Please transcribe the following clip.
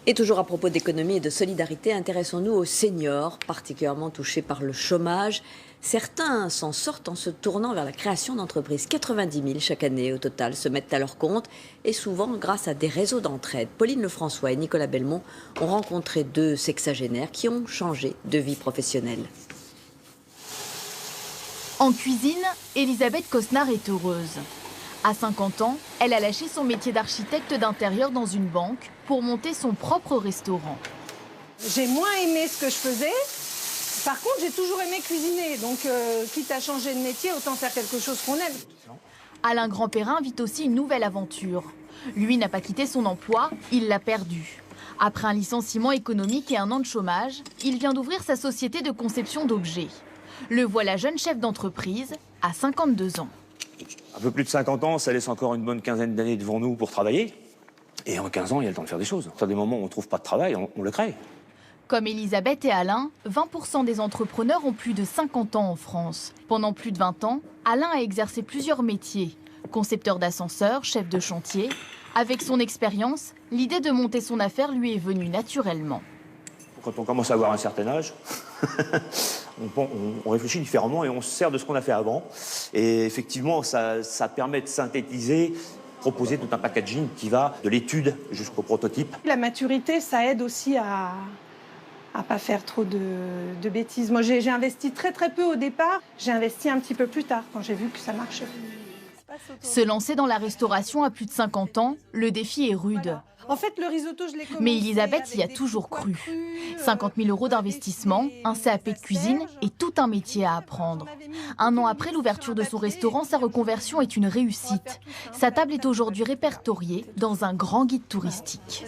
Et toujours à propos d'économie et de solidarité, intéressons-nous aux seniors, particulièrement touchés par le chômage. Certains s'en sortent en se tournant vers la création d'entreprises. 90 000 chaque année au total se mettent à leur compte et souvent grâce à des réseaux d'entraide. Pauline Lefrançois et Nicolas Belmont ont rencontré deux sexagénaires qui ont changé de vie professionnelle. En cuisine, Elisabeth Cosnard est heureuse. À 50 ans, elle a lâché son métier d'architecte d'intérieur dans une banque pour monter son propre restaurant. J'ai moins aimé ce que je faisais. Par contre, j'ai toujours aimé cuisiner. Donc, quitte à changer de métier, autant faire quelque chose qu'on aime. Alain Grandperrin vit aussi une nouvelle aventure. Lui n'a pas quitté son emploi, il l'a perdu. Après un licenciement économique et un an de chômage, il vient d'ouvrir sa société de conception d'objets. Le voilà jeune chef d'entreprise à 52 ans. Un peu plus de 50 ans, ça laisse encore une bonne quinzaine d'années devant nous pour travailler. Et en 15 ans, il y a le temps de faire des choses. À des moments où on ne trouve pas de travail, on le crée. Comme Elisabeth et Alain, 20% des entrepreneurs ont plus de 50 ans en France. Pendant plus de 20 ans, Alain a exercé plusieurs métiers. Concepteur d'ascenseurs, chef de chantier. Avec son expérience, l'idée de monter son affaire lui est venue naturellement. Quand on commence à avoir un certain âge, on réfléchit différemment et on se sert de ce qu'on a fait avant. Et effectivement, ça permet de synthétiser, proposer tout un packaging qui va de l'étude jusqu'au prototype. La maturité, ça aide aussi à pas faire trop de bêtises. Moi, j'ai investi très peu au départ. J'ai investi un petit peu plus tard, quand j'ai vu que ça marchait. Se lancer dans la restauration à plus de 50 ans, le défi est rude. Voilà. En fait, le risotto, je l'ai commencé. Mais Elisabeth y a toujours cru. 50 000 € d'investissement, un CAP de cuisine et tout un métier à apprendre. Un an après l'ouverture de son restaurant, sa reconversion est une réussite. Sa table est aujourd'hui répertoriée dans un grand guide touristique.